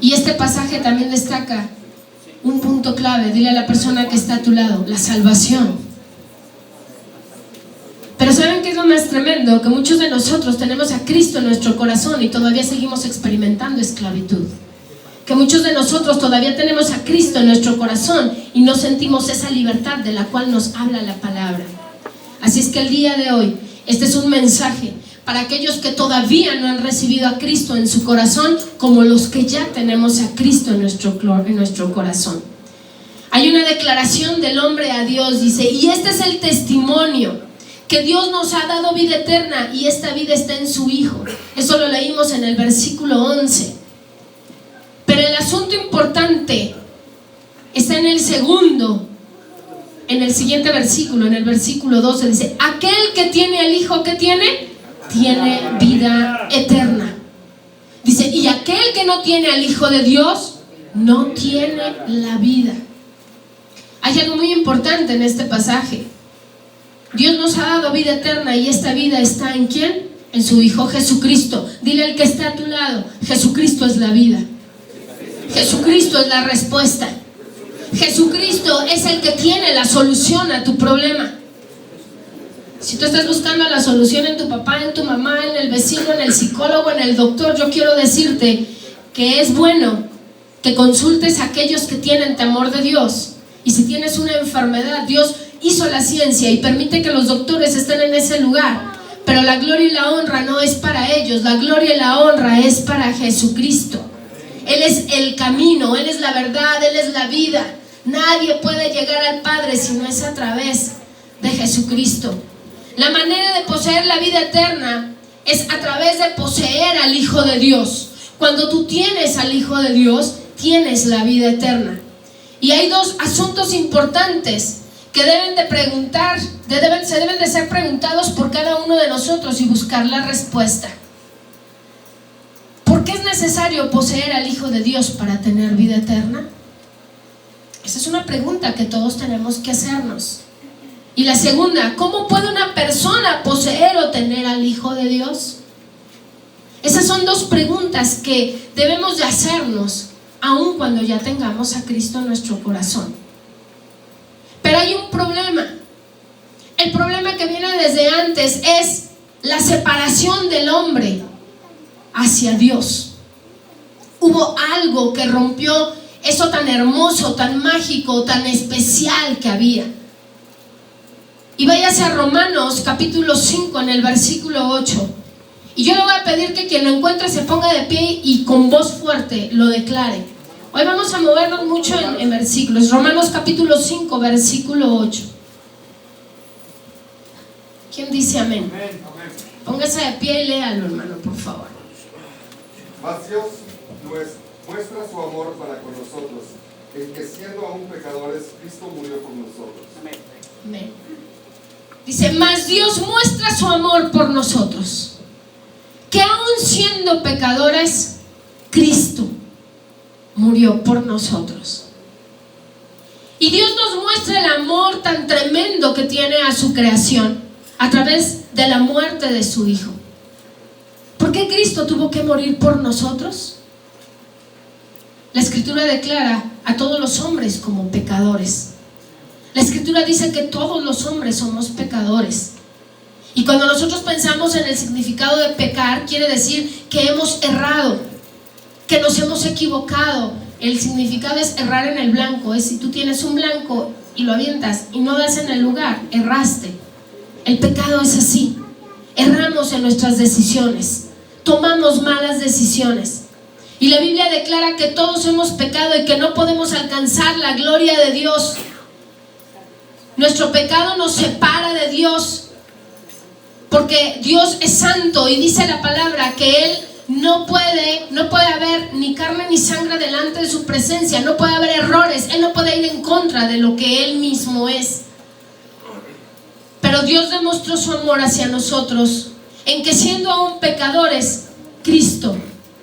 Y este pasaje también destaca un punto clave. Dile a la persona que está a tu lado: la salvación. Pero ¿saben qué es lo más tremendo? Que muchos de nosotros tenemos a Cristo en nuestro corazón y todavía seguimos experimentando esclavitud. Que muchos de nosotros todavía tenemos a Cristo en nuestro corazón y no sentimos esa libertad de la cual nos habla la palabra. Así es que el día de hoy, este es un mensaje para aquellos que todavía no han recibido a Cristo en su corazón, como los que ya tenemos a Cristo en nuestro corazón. Hay una declaración del hombre a Dios, dice: y este es el testimonio, que Dios nos ha dado vida eterna y esta vida está en su Hijo. Eso lo leímos en el versículo 11. Pero el asunto importante está en el segundo, en el siguiente versículo, en el versículo 12, dice: aquel que tiene al Hijo, ¿qué tiene? Tiene vida eterna. Dice: y aquel que no tiene al Hijo de Dios, no tiene la vida. Hay algo muy importante en este pasaje. Dios nos ha dado vida eterna y esta vida está ¿en quién? En su Hijo Jesucristo. Dile al que está a tu lado: Jesucristo es la vida. Jesucristo es la respuesta. Jesucristo es el que tiene la solución a tu problema. Si tú estás buscando la solución en tu papá, en tu mamá, en el vecino, en el psicólogo, en el doctor, yo quiero decirte que es bueno que consultes a aquellos que tienen temor de Dios. Y si tienes una enfermedad, Dios hizo la ciencia y permite que los doctores estén en ese lugar, pero la gloria y la honra no es para ellos. La gloria y la honra es para Jesucristo. Él es el camino, Él es la verdad, Él es la vida. Nadie puede llegar al Padre si no es a través de Jesucristo. La manera de poseer la vida eterna es a través de poseer al Hijo de Dios. Cuando tú tienes al Hijo de Dios, tienes la vida eterna. Y hay dos asuntos importantes que se deben de ser preguntados por cada uno de nosotros y buscar la respuesta. ¿Por qué es necesario poseer al Hijo de Dios para tener vida eterna? Esa es una pregunta que todos tenemos que hacernos. Y la segunda: ¿cómo puede una persona poseer o tener al Hijo de Dios? Esas son dos preguntas que debemos de hacernos, aun cuando ya tengamos a Cristo en nuestro corazón. Pero hay un problema. El problema que viene desde antes es la separación del hombre hacia Dios. Hubo algo que rompió eso tan hermoso, tan mágico, tan especial que había. Y váyase a Romanos capítulo 5 en el versículo 8. Y yo le voy a pedir que quien lo encuentre se ponga de pie y con voz fuerte lo declare. Hoy vamos a movernos mucho en versículos. Romanos capítulo 5, versículo 8. ¿Quién dice amén? Póngase de pie y léalo, hermano, por favor. Mas Dios muestra su amor para con nosotros, en que siendo aún pecadores, Cristo murió por nosotros. Amén. Dice: mas Dios muestra su amor por nosotros, que aún siendo pecadores, Cristo murió por nosotros. Y Dios nos muestra el amor tan tremendo que tiene a su creación a través de la muerte de su Hijo. ¿Por qué Cristo tuvo que morir por nosotros? La Escritura declara a todos los hombres como pecadores. La Escritura dice que todos los hombres somos pecadores. Y cuando nosotros pensamos en el significado de pecar, quiere decir que hemos errado, que nos hemos equivocado. El significado es errar en el blanco. Es si tú tienes un blanco y lo avientas y no das en el lugar, erraste. El pecado es así. Erramos en nuestras decisiones, tomamos malas decisiones. Y la Biblia declara que todos hemos pecado y que no podemos alcanzar la gloria de Dios. Nuestro pecado nos separa de Dios, porque Dios es santo y dice la palabra que Él no puede haber ni carne ni sangre delante de su presencia. No puede haber errores. Él no puede ir en contra de lo que Él mismo es. Pero Dios demostró su amor hacia nosotros en que siendo aún pecadores, Cristo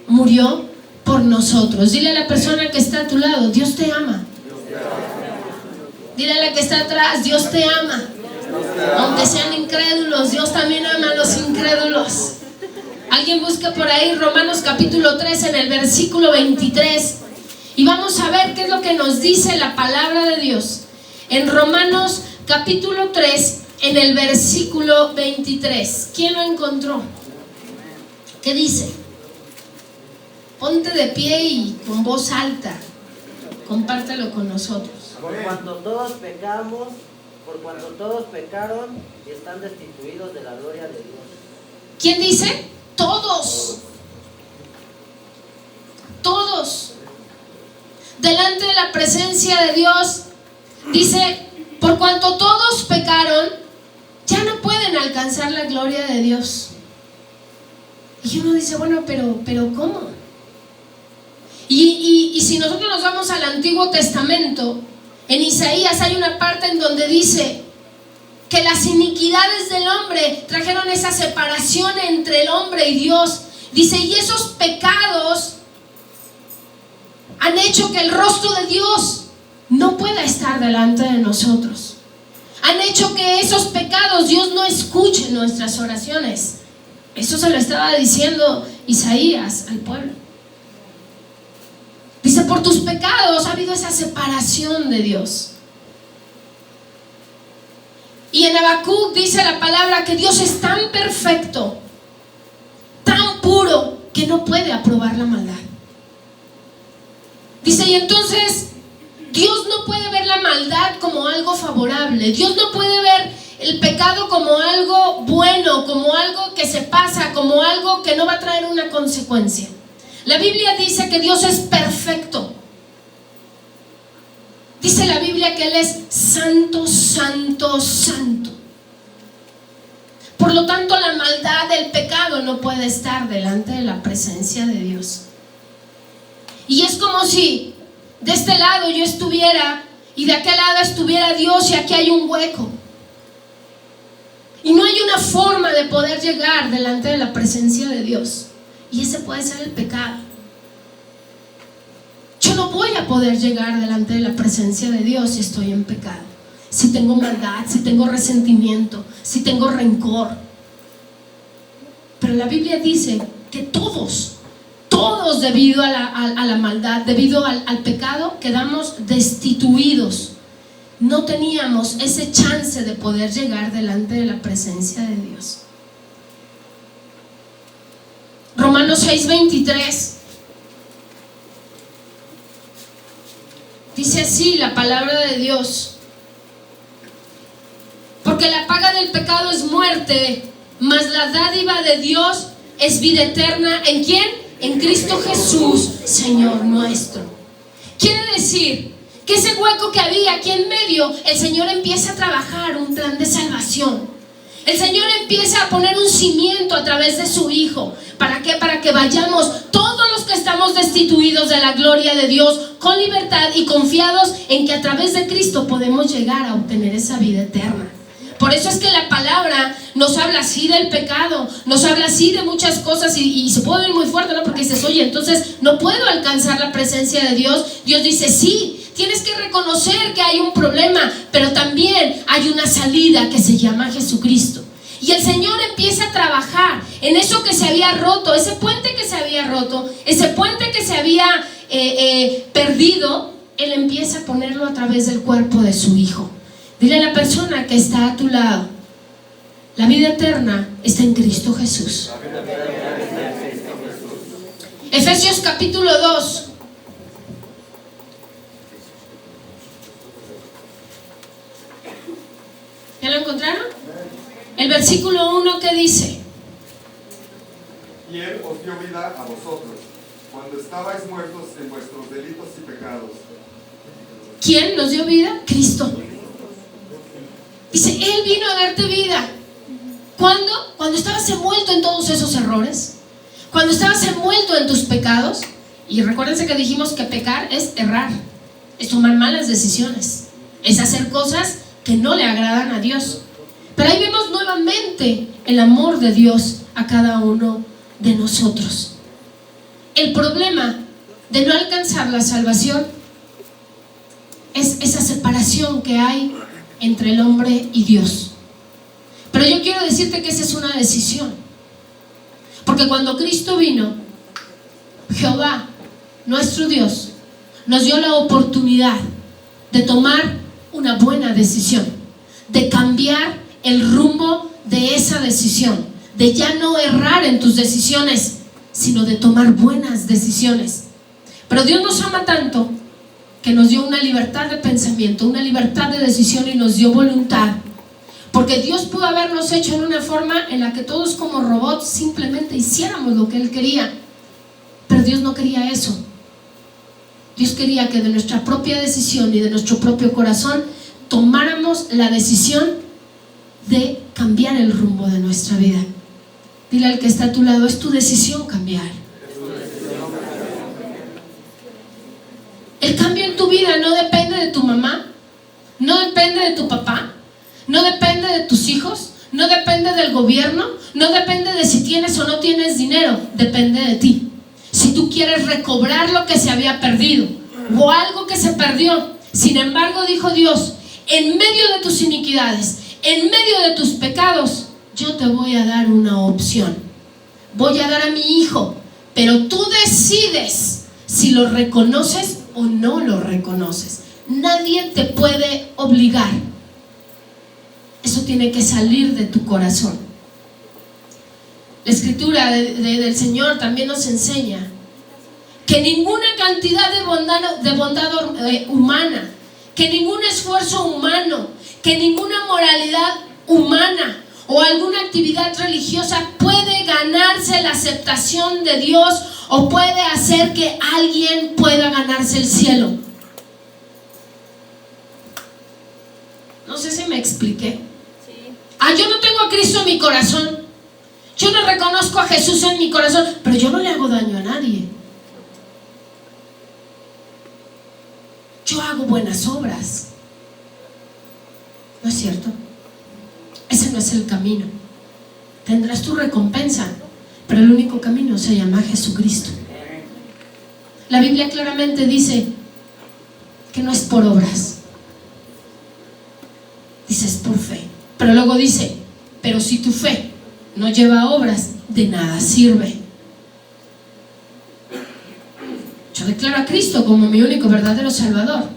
murió por nosotros. Dile a la persona que está a tu lado: Dios te ama. Dile a la que está atrás: Dios te ama. Aunque sean incrédulos, Dios también ama a los incrédulos. Alguien busca por ahí Romanos capítulo 3 en el versículo 23 y vamos a ver qué es lo que nos dice la palabra de Dios. En Romanos capítulo 3 en el versículo 23. ¿Quién lo encontró? ¿Qué dice? Ponte de pie y con voz alta compártelo con nosotros. Por cuanto todos pecaron y están destituidos de la gloria de Dios. ¿Quién dice? Todos. Todos. Delante de la presencia de Dios, dice, por cuanto todos pecaron, ya no pueden alcanzar la gloria de Dios. Y uno dice, bueno, pero ¿cómo? Y si nosotros nos vamos al Antiguo Testamento, en Isaías hay una parte en donde dice que las iniquidades del hombre trajeron esa separación entre el hombre y Dios. Dice, y esos pecados han hecho que el rostro de Dios no pueda estar delante de nosotros. Han hecho que esos pecados Dios no escuche nuestras oraciones. Eso se lo estaba diciendo Isaías al pueblo. Dice, por tus pecados ha habido esa separación de Dios. Y en Habacuc dice la palabra que Dios es tan perfecto, tan puro, que no puede aprobar la maldad. Dice, y entonces Dios no puede ver la maldad como algo favorable. Dios no puede ver el pecado como algo bueno, como algo que se pasa, como algo que no va a traer una consecuencia. La Biblia dice que Dios es perfecto. Dice la Biblia que Él es santo, santo, santo. Por lo tanto, la maldad del pecado no puede estar delante de la presencia de Dios. Y es como si de este lado yo estuviera y de aquel lado estuviera Dios, y aquí hay un hueco. Y no hay una forma de poder llegar delante de la presencia de Dios. Y ese puede ser el pecado. Yo no voy a poder llegar delante de la presencia de Dios si estoy en pecado, si tengo maldad, si tengo resentimiento, si tengo rencor. Pero la Biblia dice que todos debido a la maldad, debido al pecado, quedamos destituidos. No teníamos ese chance de poder llegar delante de la presencia de Dios. Romanos 6:23 dice así la palabra de Dios: porque la paga del pecado es muerte, mas la dádiva de Dios es vida eterna. ¿En quién? En Cristo Jesús, Señor nuestro. Quiere decir que ese hueco que había aquí en medio, el Señor empieza a trabajar un plan de salvación. El Señor empieza a poner un cimiento a través de su Hijo. ¿Para qué? Para que vayamos todos los que estamos destituidos de la gloria de Dios con libertad y confiados en que a través de Cristo podemos llegar a obtener esa vida eterna. Por eso es que la palabra nos habla así del pecado, nos habla así de muchas cosas y se puede ver muy fuerte, ¿no? Porque dices, oye, entonces no puedo alcanzar la presencia de Dios. Dios dice, sí, tienes que reconocer que hay un problema, pero también hay una salida que se llama Jesucristo. Y el Señor empieza a trabajar en eso que se había roto, ese puente que se había roto, ese puente que se había perdido. Él empieza a ponerlo a través del cuerpo de su Hijo. Dile a la persona que está a tu lado: la vida eterna está en Cristo Jesús. Efesios capítulo 2. ¿Ya lo encontraron? El versículo 1, ¿qué dice? Y Él os dio vida a vosotros, cuando estabais muertos en vuestros delitos y pecados. ¿Quién nos dio vida? Cristo. Dice, Él vino a darte vida. ¿Cuándo? Cuando estabas envuelto en todos esos errores, cuando estabas envuelto en tus pecados. Y recuérdense que dijimos que pecar es errar, es tomar malas decisiones, es hacer cosas que no le agradan a Dios. Pero ahí vemos nuevamente el amor de Dios a cada uno de nosotros. El problema de no alcanzar la salvación es esa separación que hay entre el hombre y Dios. Pero yo quiero decirte que esa es una decisión. Porque cuando Cristo vino, Jehová, nuestro Dios, nos dio la oportunidad de tomar una buena decisión, de cambiar el rumbo de esa decisión, de ya no errar en tus decisiones, sino de tomar buenas decisiones. Pero Dios nos ama tanto que nos dio una libertad de pensamiento, una libertad de decisión y nos dio voluntad. Porque Dios pudo habernos hecho en una forma en la que todos como robots simplemente hiciéramos lo que Él quería. Pero Dios no quería eso. Dios quería que de nuestra propia decisión y de nuestro propio corazón tomáramos la decisión de cambiar el rumbo de nuestra vida. Dile al que está a tu lado, es tu decisión cambiar. El cambio en tu vida no depende de tu mamá, no depende de tu papá, no depende de tus hijos, no depende del gobierno, no depende de si tienes o no tienes dinero, depende de ti. Si tú quieres recobrar lo que se había perdido o algo que se perdió, sin embargo dijo Dios, en medio de tus iniquidades, en medio de tus pecados, yo te voy a dar una opción. Voy a dar a mi hijo, pero tú decides si lo reconoces o no lo reconoces. Nadie te puede obligar. Eso tiene que salir de tu corazón. La escritura del Señor también nos enseña que ninguna cantidad de bondad humana, que ningún esfuerzo humano, que ninguna moralidad humana o alguna actividad religiosa puede ganarse la aceptación de Dios o puede hacer que alguien pueda ganarse el cielo. No sé si me expliqué. Yo no tengo a Cristo en mi corazón, yo no reconozco a Jesús en mi corazón, pero yo no le hago daño a nadie. Yo hago buenas obras. ¿No es cierto? Ese no es el camino. Tendrás tu recompensa, pero el único camino se llama Jesucristo. La Biblia claramente dice que no es por obras, dice es por fe. Pero luego dice, pero si tu fe no lleva obras, de nada sirve. Yo declaro a Cristo como mi único verdadero Salvador,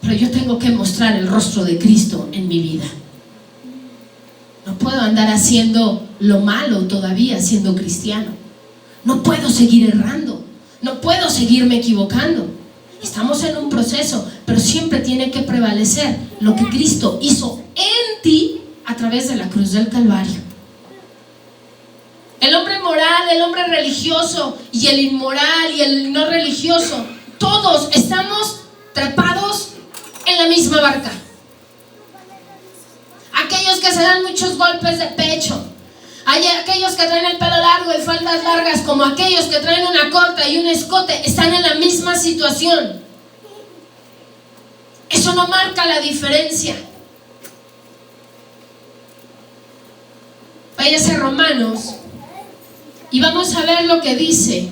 pero yo tengo que mostrar el rostro de Cristo en mi vida. No puedo andar haciendo lo malo todavía siendo cristiano. No puedo seguir errando. No puedo seguirme equivocando. Estamos en un proceso, pero siempre tiene que prevalecer lo que Cristo hizo en ti a través de la cruz del Calvario. El hombre moral, el hombre religioso y el inmoral y el no religioso, todos estamos trepados en la misma barca. Aquellos que se dan muchos golpes de pecho, hay aquellos que traen el pelo largo y faldas largas, como aquellos que traen una corta y un escote, están en la misma situación. Eso no marca la diferencia. Váyase a Romanos y vamos a ver lo que dice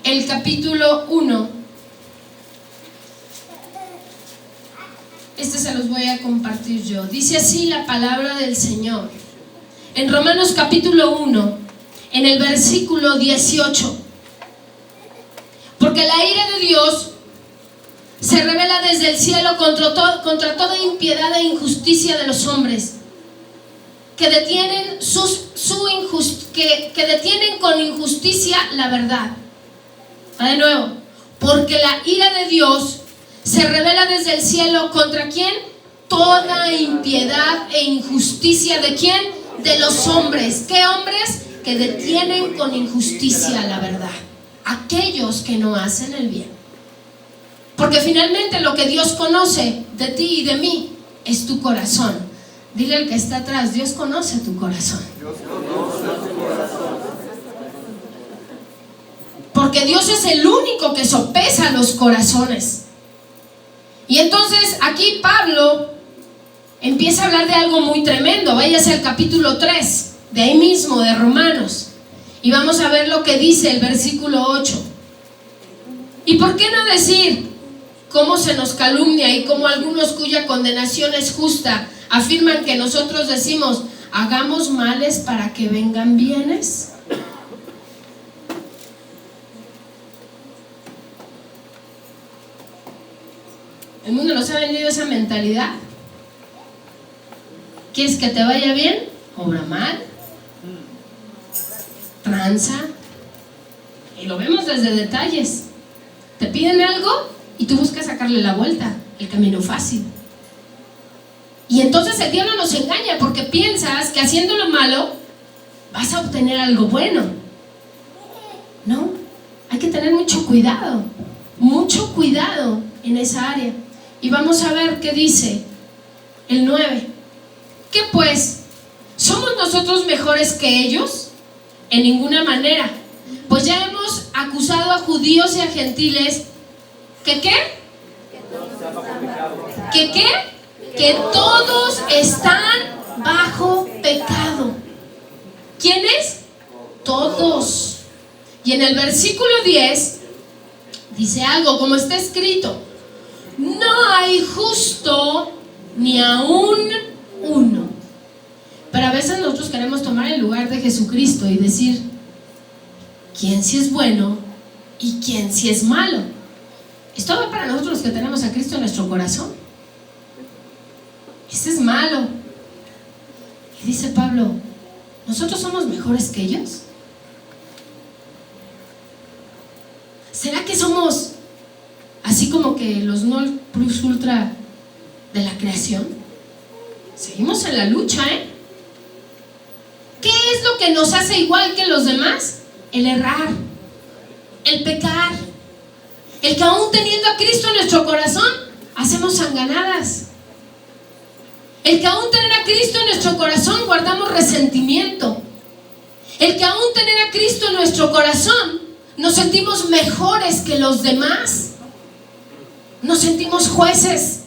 el capítulo 1. Este se los voy a compartir yo. Dice así la palabra del Señor en Romanos capítulo 1, en el versículo 18. Porque la ira de Dios se revela desde el cielo contra toda impiedad e injusticia de los hombres, que detienen que detienen con injusticia la verdad. De nuevo, porque la ira de Dios se revela desde el cielo ¿contra quién? Toda impiedad e injusticia ¿de quién? De los hombres. ¿Qué hombres? Que detienen con injusticia la verdad. Aquellos que no hacen el bien. Porque finalmente lo que Dios conoce de ti y de mí es tu corazón. Dile al que está atrás, Dios conoce tu corazón. Dios conoce tu corazón. Porque Dios es el único que sopesa los corazones. Y entonces aquí Pablo empieza a hablar de algo muy tremendo. Váyase al capítulo 3, de ahí mismo, de Romanos, y vamos a ver lo que dice el versículo 8. ¿Y por qué no decir cómo se nos calumnia y cómo algunos cuya condenación es justa afirman que nosotros decimos hagamos males para que vengan bienes. El mundo nos ha vendido esa mentalidad. ¿Quieres que te vaya bien? Obra mal, tranza. Y lo vemos desde detalles. Te piden algo y tú buscas sacarle la vuelta, el camino fácil. Y entonces el diablo nos engaña porque piensas que haciendo lo malo vas a obtener algo bueno. No, hay que tener mucho cuidado en esa área. Y vamos a ver qué dice el 9. ¿Qué pues? ¿Somos nosotros mejores que ellos? En ninguna manera. Pues ya hemos acusado a judíos y a gentiles ¿que qué? ¿Que qué? Que todos están bajo pecado. ¿Quiénes? Todos. Y en el versículo 10 dice algo como está escrito: no hay justo ni aún uno. Pero a veces nosotros queremos tomar el lugar de Jesucristo y decir quién sí es bueno y quién sí es malo. Esto va para nosotros los que tenemos a Cristo en nuestro corazón. Ese es malo. Y dice Pablo, ¿nosotros somos mejores que ellos? ¿Será que somos así como que los non plus ultra de la creación? Seguimos en la lucha, ¿eh? ¿Qué es lo que nos hace igual que los demás? El errar, el pecar, el que aún teniendo a Cristo en nuestro corazón hacemos sanganadas, el que aún tener a Cristo en nuestro corazón guardamos resentimiento, el que aún tener a Cristo en nuestro corazón nos sentimos mejores que los demás, nos sentimos jueces.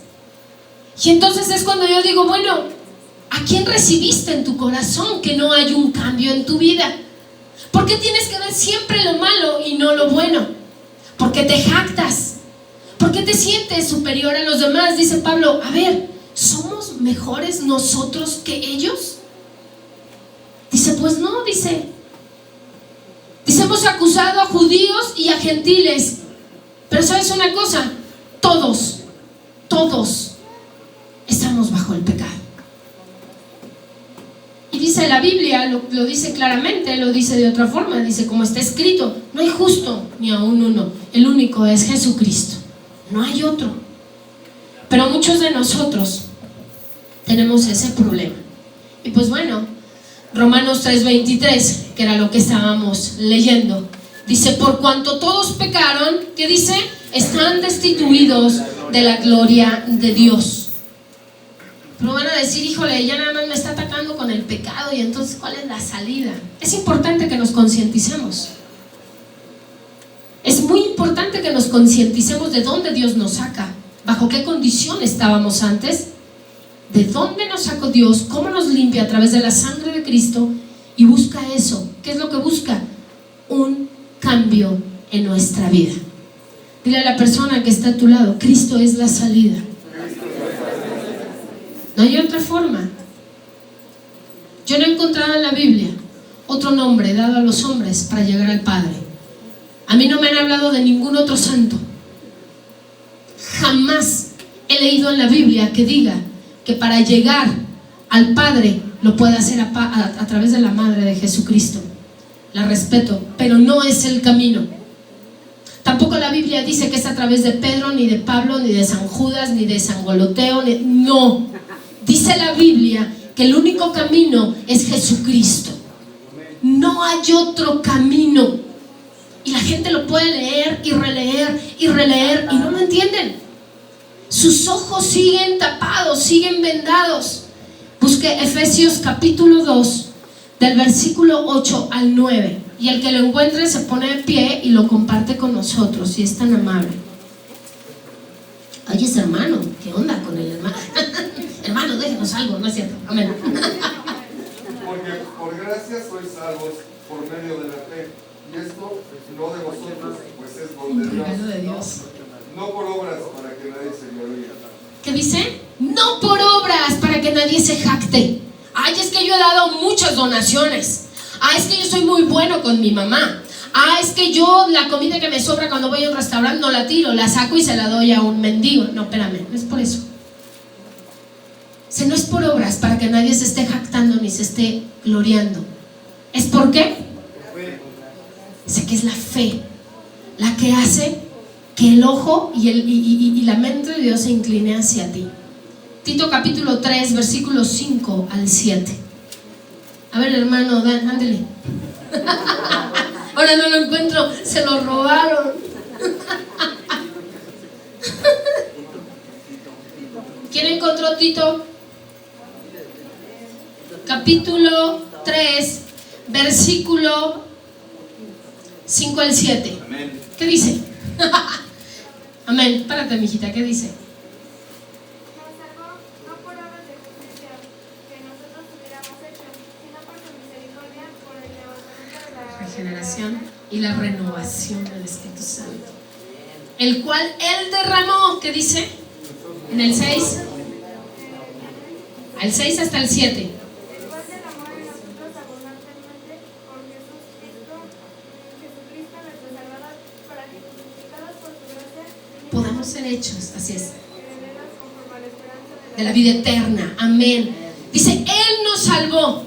Y entonces es cuando yo digo, bueno, ¿a quién recibiste en tu corazón que no hay un cambio en tu vida? ¿Por qué tienes que ver siempre lo malo y no lo bueno? ¿Por qué te jactas? ¿Por qué te sientes superior a los demás? Dice Pablo, a ver, ¿somos mejores nosotros que ellos? Dice, pues no, dice, hemos acusado a judíos y a gentiles. Pero ¿sabes una cosa? Todos estamos bajo el pecado. Y dice la Biblia, lo dice claramente, lo dice de otra forma, dice como está escrito, no hay justo ni aún uno, el único es Jesucristo, no hay otro. Pero muchos de nosotros tenemos ese problema. Y pues bueno, Romanos 3:23, que era lo que estábamos leyendo, dice, por cuanto todos pecaron, ¿qué dice? Están destituidos de la gloria de Dios. Pero van a decir, híjole, ya nada más me está atacando con el pecado, y entonces ¿cuál es la salida? Es importante que nos concienticemos. Es muy importante que nos concienticemos de dónde Dios nos saca, bajo qué condición estábamos antes, de dónde nos sacó Dios, cómo nos limpia a través de la sangre de Cristo, y busca eso. ¿Qué es lo que busca? Un cambio en nuestra vida. Dile a la persona que está a tu lado, Cristo es la salida. No hay otra forma. Yo no he encontrado en la Biblia otro nombre dado a los hombres para llegar al Padre. A mí no me han hablado de ningún otro santo. Jamás he leído en la Biblia que diga que para llegar al Padre lo puede hacer a través de la Madre de Jesucristo. La respeto, pero no es el camino. Tampoco la Biblia dice que es a través de Pedro, ni de Pablo, ni de San Judas, ni de San Goloteo, no. Dice la Biblia que el único camino es Jesucristo. No hay otro camino. Y la gente lo puede leer y releer y releer y no lo entienden. Sus ojos siguen tapados, siguen vendados. Busque Efesios capítulo 2, del versículo 8 al 9. Y el que lo encuentre se pone de pie y lo comparte con nosotros, si es tan amable. Oye, ese hermano, ¿qué onda con el hermano? Hermano, déjenos algo, ¿no es cierto? Amén. Porque por gracia sois salvos por medio de la fe. Y esto no de vosotros, pues es don de Dios. No por obras para que nadie se gloríe. ¿Qué dice? No por obras para que nadie se jacte. Ay, es que yo he dado muchas donaciones. Ah, es que yo soy muy bueno con mi mamá. Ah, es que yo la comida que me sobra cuando voy a un restaurante no la tiro, la saco y se la doy a un mendigo. No, espérame, no es por eso. No es por obras para que nadie se esté jactando ni se esté gloriando. ¿Es por qué? Dice que es la fe la que hace que el ojo y la mente de Dios se incline hacia ti. Tito capítulo 3, versículos 5 al 7. A ver, hermano, Dan, ándale. Ahora no lo encuentro, se lo robaron. ¿Quién encontró Tito? Capítulo 3, versículo 5 al 7. Amén. ¿Qué dice? Amén. Párate, mijita, ¿qué dice? Nos salvó no por obras de justicia que nosotros hubiéramos hecho, sino por su misericordia, por el levantamiento de la Regeneración y la renovación del Espíritu Santo, el cual Él derramó. ¿Qué dice? En el 6, al 6 hasta el 7. el cual derramó en nosotros abundantemente por Jesucristo nuestro Salvador, para que justificados por su gracia Podamos ser hechos, así es, herederos conforme a la esperanza de la vida eterna. Amén. Dice, Él nos salvó,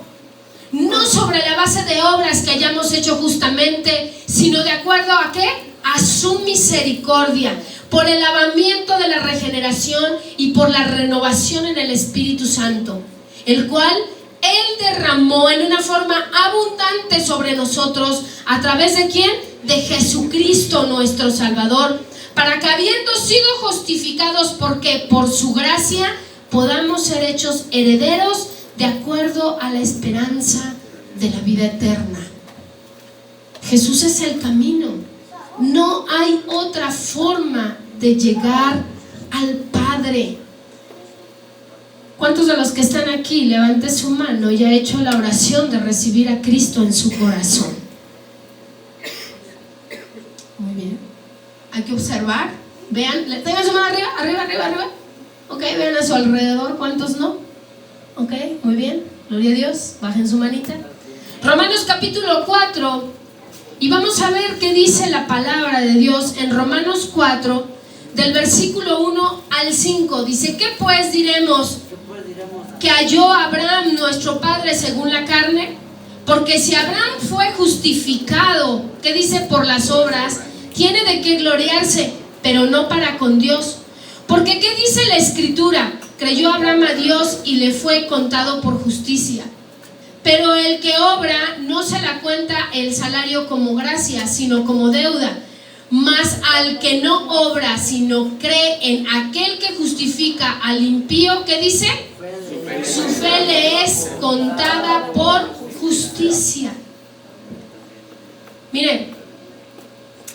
no sobre la base de obras que hayamos hecho justamente, sino de acuerdo a ¿qué? A su misericordia, por el lavamiento de la regeneración y por la renovación en el Espíritu Santo, el cual Él derramó en una forma abundante sobre nosotros, ¿a través de quién? De Jesucristo nuestro Salvador, para que habiendo sido justificados, porque por su gracia podamos ser hechos herederos de acuerdo a la esperanza de la vida eterna. Jesús es el camino. No hay otra forma de llegar al Padre. ¿Cuántos de los que están aquí, levante su mano y ha hecho la oración de recibir a Cristo en su corazón? Muy bien. Hay que observar. Vean, tengan su mano arriba, arriba, arriba, arriba. Ok, vean a su alrededor, ¿cuántos no? Ok, muy bien, gloria a Dios. Bajen su manita. Romanos capítulo 4. Y vamos a ver qué dice la palabra de Dios en Romanos 4, del versículo 1 al 5. Dice, ¿qué pues diremos? ¿Que halló Abraham nuestro padre según la carne? Porque si Abraham fue justificado, ¿qué dice? Por las obras, tiene de qué gloriarse, pero no para con Dios. Porque ¿qué dice la Escritura? Creyó Abraham a Dios y le fue contado por justicia. Pero el que obra no se la cuenta el salario como gracia, sino como deuda. Mas al que no obra, sino cree en aquel que justifica al impío, ¿qué dice? Su fe le es contada por justicia. Miren,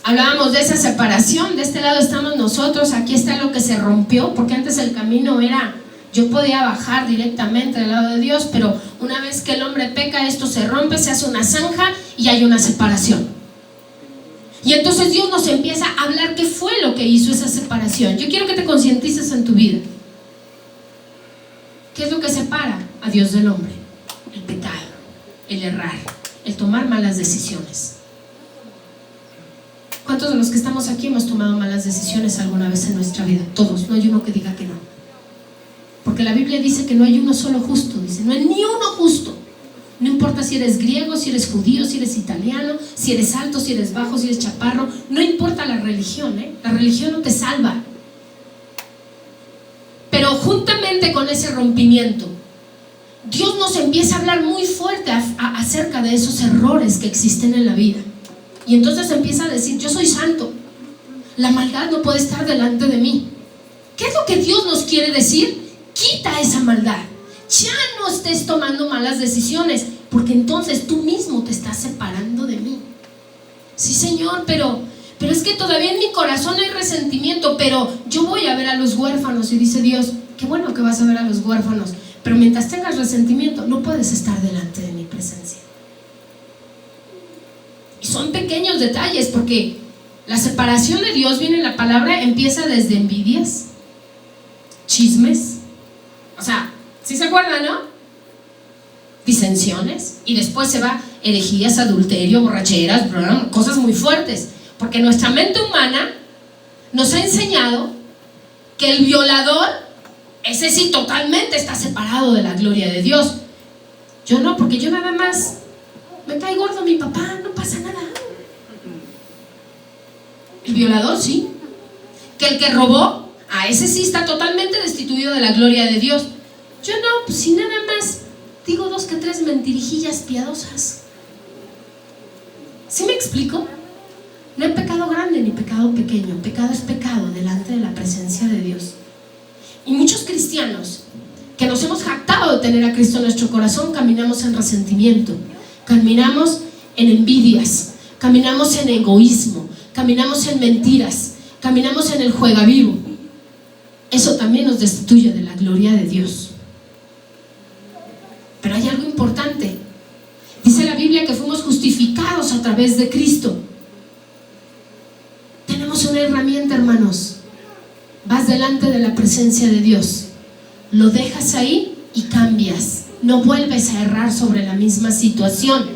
hablábamos de esa separación. De este lado estamos nosotros, aquí está lo que se rompió, porque antes el camino era, yo podía bajar directamente del lado de Dios, pero una vez que el hombre peca, esto se rompe, se hace una zanja y hay una separación. Y entonces Dios nos empieza a hablar qué fue lo que hizo esa separación. Yo quiero que te concientices en tu vida. ¿Qué es lo que separa a Dios del hombre? El pecado, el errar, el tomar malas decisiones. ¿Cuántos de los que estamos aquí hemos tomado malas decisiones alguna vez en nuestra vida? Todos, no hay uno que diga que no. Porque la Biblia dice que no hay uno solo justo. Dice, no hay ni uno justo. No importa si eres griego, si eres judío, si eres italiano, si eres alto, si eres bajo, si eres chaparro. No importa la religión, ¿eh? La religión no te salva. Pero juntamente con ese rompimiento, Dios nos empieza a hablar muy fuerte acerca de esos errores que existen en la vida. Y entonces empieza a decir, yo soy santo, la maldad no puede estar delante de mí. ¿Qué es lo que Dios nos quiere decir? Quita esa maldad, ya no estés tomando malas decisiones, porque entonces tú mismo te estás separando de mí. Sí, Señor, pero es que todavía en mi corazón hay resentimiento, pero yo voy a ver a los huérfanos. Y dice Dios, qué bueno que vas a ver a los huérfanos, pero mientras tengas resentimiento no puedes estar delante de mi presencia. Y son pequeños detalles, porque la separación de Dios, viene en la palabra, empieza desde envidias, chismes. O sea, ¿sí se acuerdan, no? disensiones, y después se va herejías, adulterio, borracheras, cosas muy fuertes, porque nuestra mente humana nos ha enseñado que el violador, ese sí totalmente está separado de la gloria de Dios. Yo no, porque yo nada más me cae gordo mi papá, no pasa nada. El violador sí, que el que robó, a ese sí está totalmente destituido de la gloria de Dios. Yo no, pues si nada más digo 2 que 3 mentirijillas piadosas. ¿Sí me explico? No hay pecado grande ni pecado pequeño. Pecado es pecado delante de la presencia de Dios. Y muchos cristianos que nos hemos jactado de tener a Cristo en nuestro corazón, caminamos en resentimiento, caminamos en envidias, caminamos en egoísmo, caminamos en mentiras, caminamos en el juegavivo. Eso también nos destituye de la gloria de Dios. Pero hay algo importante. Dice la Biblia que fuimos justificados a través de Cristo. Tenemos una herramienta, hermanos. Vas delante de la presencia de Dios, lo dejas ahí y cambias. No vuelves a errar sobre la misma situación.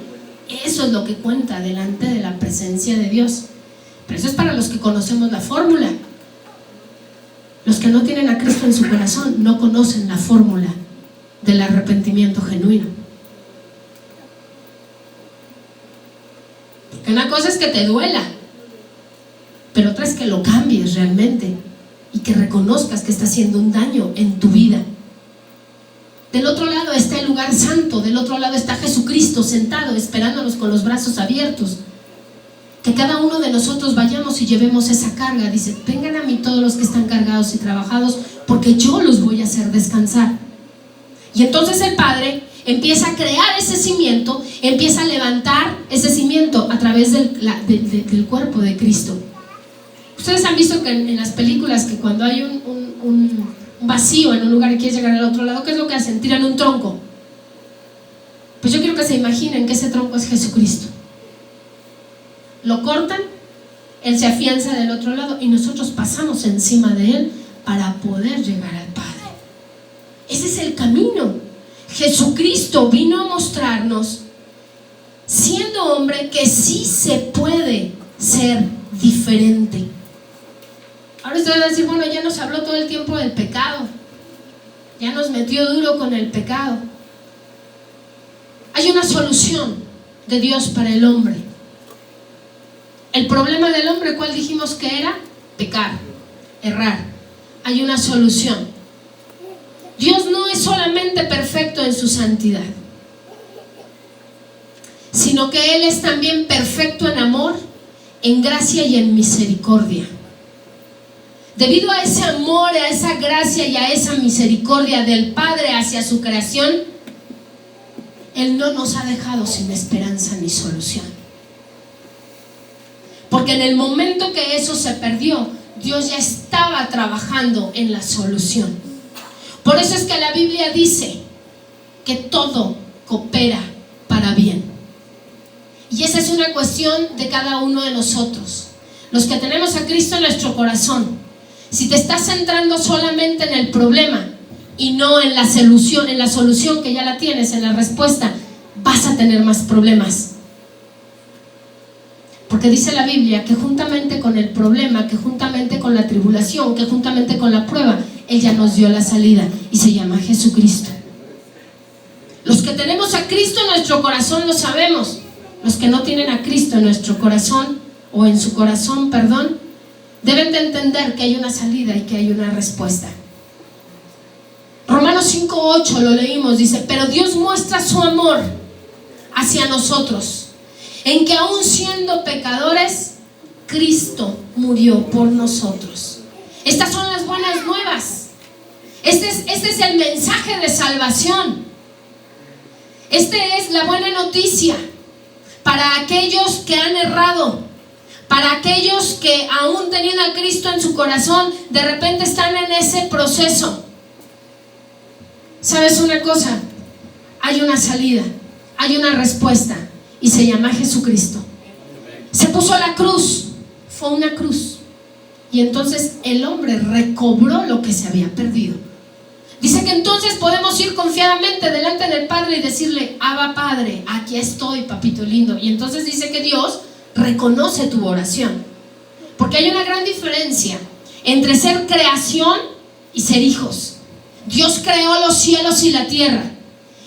Eso es lo que cuenta delante de la presencia de Dios. Pero eso es para los que conocemos la fórmula. Los que no tienen a Cristo en su corazón no conocen la fórmula del arrepentimiento genuino. Porque una cosa es que te duela, pero otra es que lo cambies realmente y que reconozcas que está haciendo un daño en tu vida. Del otro lado está el lugar santo, del otro lado está Jesucristo sentado esperándonos con los brazos abiertos. Que cada uno de nosotros vayamos y llevemos esa carga. Dice: vengan a mí todos los que están cargados y trabajados, porque yo los voy a hacer descansar. Y entonces el Padre empieza a crear ese cimiento, empieza a levantar ese cimiento a través del cuerpo de Cristo. Ustedes han visto que en las películas, que cuando hay un vacío en un lugar y quieres llegar al otro lado, ¿qué es lo que hacen? Tiran un tronco. Pues yo quiero que se imaginen que ese tronco es Jesucristo. Lo cortan, Él se afianza del otro lado y nosotros pasamos encima de Él para poder llegar al Padre. Ese es el camino. Jesucristo vino a mostrarnos, siendo hombre, que sí se puede ser diferente. Ahora ustedes van a decir: bueno, ya nos habló todo el tiempo del pecado, ya nos metió duro con el pecado. Hay una solución de Dios para el hombre. El problema del hombre, ¿cuál dijimos que era? Pecar, errar. Hay una solución. Dios no es solamente perfecto en su santidad, sino que Él es también perfecto en amor, en gracia y en misericordia. Debido a ese amor, a esa gracia y a esa misericordia del Padre hacia su creación, Él no nos ha dejado sin esperanza ni solución. Porque en el momento que eso se perdió, Dios ya estaba trabajando en la solución. Por eso es que la Biblia dice que todo coopera para bien. Y esa es una cuestión de cada uno de nosotros, los que tenemos a Cristo en nuestro corazón. Si te estás centrando solamente en el problema y no en la solución que ya la tienes, en la respuesta, vas a tener más problemas. Porque dice la Biblia que juntamente con el problema, que juntamente con la tribulación, que juntamente con la prueba, Él ya nos dio la salida y se llama Jesucristo. Los que tenemos a Cristo en nuestro corazón lo sabemos. Los que no tienen a Cristo en nuestro corazón, o en su corazón, perdón, deben de entender que hay una salida y que hay una respuesta. Romanos 5:8 lo leímos, dice: pero Dios muestra su amor hacia nosotros, en que aún siendo pecadores, Cristo murió por nosotros. Estas son las buenas nuevas. Este es el mensaje de salvación. Esta es la buena noticia para aquellos que han errado, para aquellos que aún teniendo a Cristo en su corazón, de repente están en ese proceso. ¿Sabes una cosa? Hay una salida, hay una respuesta, y se llama Jesucristo. Se puso a la cruz, fue una cruz, y entonces el hombre recobró lo que se había perdido. Dice que entonces podemos ir confiadamente delante del Padre y decirle: Abba Padre, aquí estoy, papito lindo. Y entonces dice que Dios reconoce tu oración. Porque hay una gran diferencia entre ser creación y ser hijos. Dios creó los cielos y la tierra.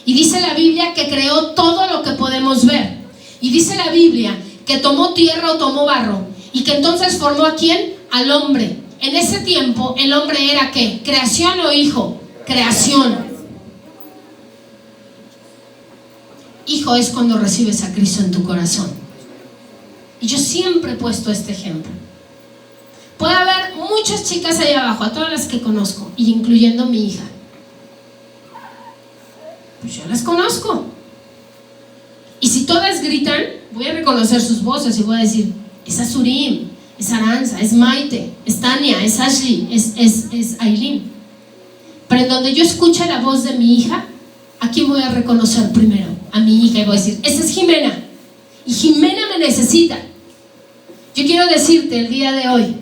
Y dice la Biblia que creó todo lo que podemos ver. Y dice la Biblia que tomó tierra o tomó barro. Y que entonces formó ¿a quién? Al hombre. En ese tiempo el hombre era ¿qué? ¿Creación o hijo? Creación. Hijo es cuando recibes a Cristo en tu corazón. Y yo siempre he puesto este ejemplo. Puede haber muchas chicas ahí abajo, a todas las que conozco, y incluyendo mi hija. Pues yo las conozco. Y si todas gritan, voy a reconocer sus voces y voy a decir: es Surim, es Aranza, es Maite, es Tania, es Ashley, es Aileen. Pero en donde yo escuche la voz de mi hija, ¿a quién voy a reconocer primero? A mi hija, y voy a decir: esa es Jimena. Y Jimena me necesita. Yo quiero decirte el día de hoy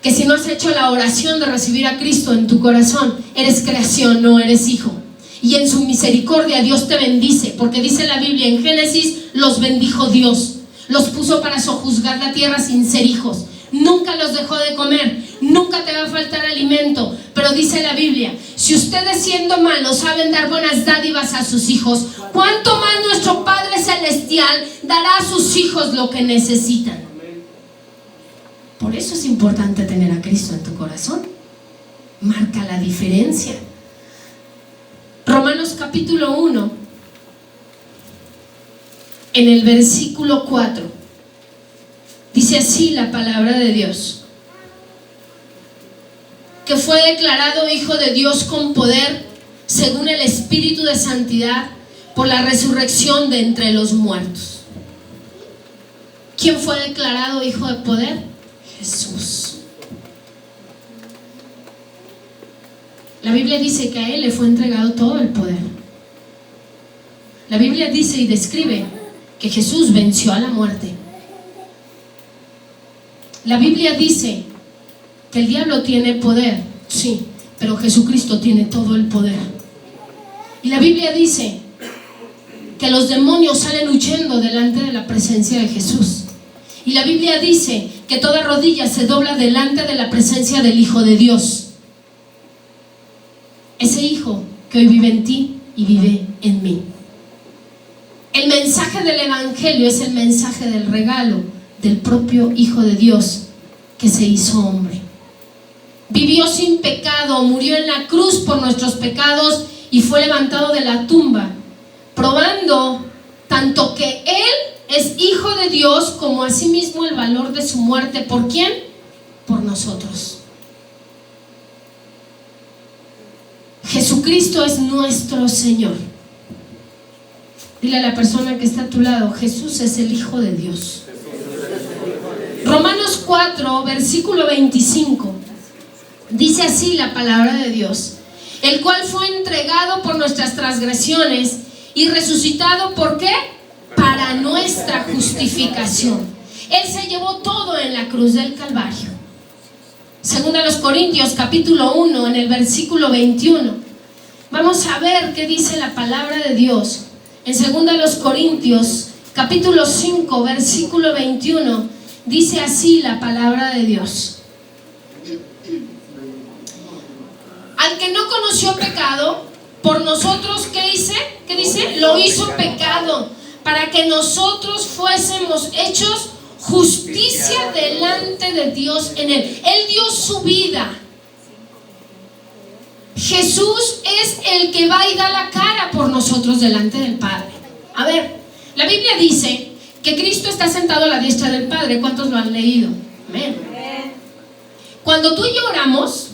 que si no has hecho la oración de recibir a Cristo en tu corazón, eres creación, no eres hijo. Y en su misericordia Dios te bendice, porque dice la Biblia en Génesis: los bendijo Dios, los puso para sojuzgar la tierra sin ser hijos. Nunca los dejó de comer, nunca te va a faltar alimento. Pero dice la Biblia: si ustedes siendo malos saben dar buenas dádivas a sus hijos, ¿cuánto más nuestro Padre Celestial dará a sus hijos lo que necesitan? Por eso es importante tener a Cristo en tu corazón. Marca la diferencia. Romanos capítulo 1, en el versículo 4, dice así la palabra de Dios: que fue declarado Hijo de Dios con poder, según el Espíritu de Santidad, por la resurrección de entre los muertos. ¿Quién fue declarado Hijo de poder? Jesús. La Biblia dice que a Él le fue entregado todo el poder. La Biblia dice y describe que Jesús venció a la muerte. La Biblia dice que el diablo tiene poder, sí, pero Jesucristo tiene todo el poder. Y la Biblia dice que los demonios salen huyendo delante de la presencia de Jesús. Y la Biblia dice que toda rodilla se dobla delante de la presencia del Hijo de Dios. Ese Hijo que hoy vive en ti y vive en mí. El mensaje del Evangelio es el mensaje del regalo del propio Hijo de Dios que se hizo hombre. Vivió sin pecado, murió en la cruz por nuestros pecados y fue levantado de la tumba, probando tanto que Él es Hijo de Dios como asimismo el valor de su muerte. ¿Por quién? Por nosotros. Jesucristo es nuestro Señor. Dile a la persona que está a tu lado: Jesús es el Hijo de Dios. Romanos 4, versículo 25, dice así la palabra de Dios: el cual fue entregado por nuestras transgresiones y resucitado, ¿por qué? Para nuestra justificación. Él se llevó todo en la cruz del Calvario. Segunda a los Corintios capítulo 1, en el versículo 21. Vamos a ver qué dice la palabra de Dios. En segunda a los Corintios capítulo 5, versículo 21, dice así la palabra de Dios: al que no conoció pecado, por nosotros, ¿qué dice? ¿Qué dice? Lo hizo pecado, para que nosotros fuésemos hechos justicia delante de Dios en Él. Él dio su vida. Jesús es el que va y da la cara por nosotros delante del Padre. A ver, la Biblia dice que Cristo está sentado a la diestra del Padre. ¿Cuántos lo han leído? Amén. Cuando tú y yo oramos,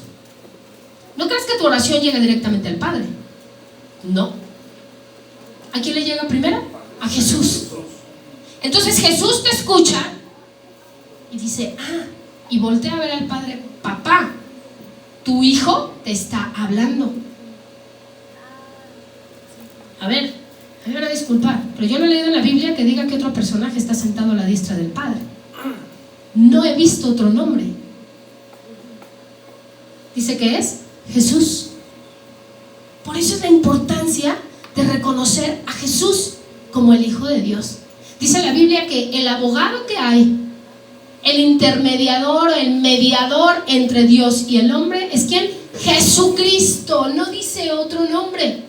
no creas que tu oración llega directamente al Padre. No. ¿A quién le llega primero? A Jesús. Entonces Jesús te escucha y dice: y voltea a ver al Padre: papá, tu hijo te está hablando. A ver, me van a disculpar, pero yo no he leído en la Biblia que diga que otro personaje está sentado a la diestra del Padre. No he visto otro nombre. Dice que es Jesús. importancia de reconocer a Jesús como el Hijo de Dios. Dice la Biblia que el abogado que hay, el intermediador, el mediador entre Dios y el hombre, ¿es quién? Jesucristo, no dice otro nombre.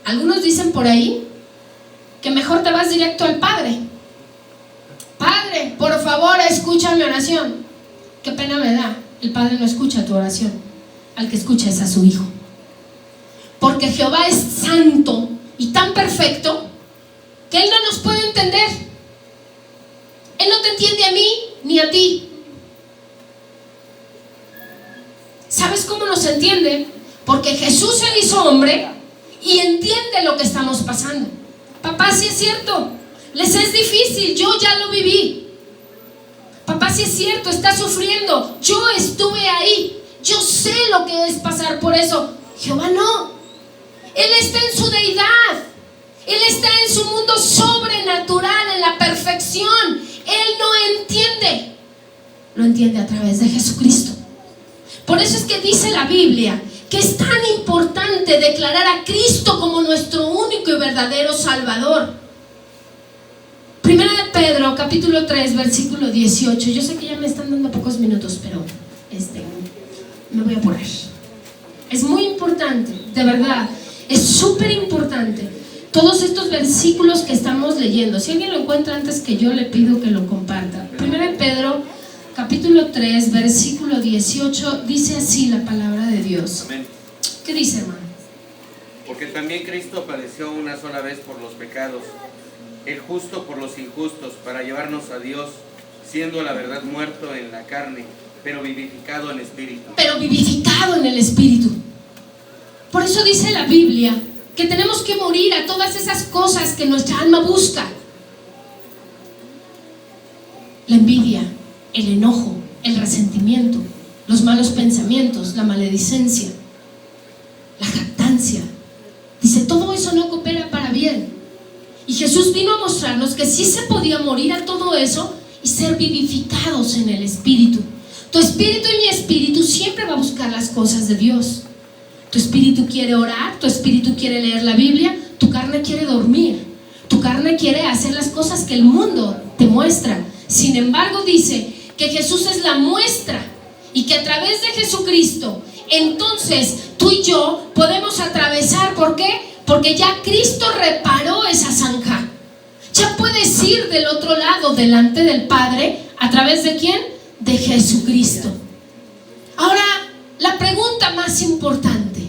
Algunos dicen por ahí que mejor te vas directo al Padre. Padre, por favor, escucha mi oración. Qué pena me da, el Padre no escucha tu oración, al que escucha es a su Hijo. Porque Jehová es santo y tan perfecto que Él no nos puede entender. Él no te entiende a mí ni a ti. ¿Sabes cómo nos entiende? Porque Jesús se hizo hombre y entiende lo que estamos pasando. Papá, sí es cierto, les es difícil, yo ya lo viví. Papá, sí es cierto, está sufriendo, yo estuve ahí, yo sé lo que es pasar por eso. Jehová no, Él está en su deidad, Él está en su mundo sobrenatural, en la perfección. Él no entiende, lo entiende a través de Jesucristo. Por eso es que dice la Biblia que es tan importante declarar a Cristo como nuestro único y verdadero Salvador. Primera de Pedro, capítulo 3, versículo 18. Yo sé que ya me están dando pocos minutos, pero me voy a apurar. Es muy importante, de verdad, es súper importante. Todos estos versículos que estamos leyendo, si alguien lo encuentra antes que yo, le pido que lo comparta. Primera de Pedro, capítulo 3, versículo 18, dice así la palabra de Dios. Amén. ¿Qué dice, hermano? Porque también Cristo padeció una sola vez por los pecados, el justo por los injustos, para llevarnos a Dios, siendo la verdad muerto en la carne, pero vivificado en espíritu. Pero vivificado en el espíritu. Por eso dice la Biblia que tenemos que morir a todas esas cosas que nuestra alma busca. La envidia, el enojo, el resentimiento, los malos pensamientos, la maledicencia, la jactancia. Dice, todo eso no coopera para bien. Y Jesús vino a mostrarnos que sí se podía morir a todo eso y ser vivificados en el espíritu. Tu espíritu y mi espíritu siempre va a buscar las cosas de Dios. Tu espíritu quiere orar, tu espíritu quiere leer la Biblia, tu carne quiere dormir, tu carne quiere hacer las cosas que el mundo te muestra. Sin embargo, dice que Jesús es la muestra y que a través de Jesucristo, entonces tú y yo podemos atravesar. ¿Por qué? Porque ya Cristo reparó esa zanja. Ya puedes ir del otro lado, delante del Padre. ¿A través de quién? De Jesucristo. Ahora, la pregunta más importante: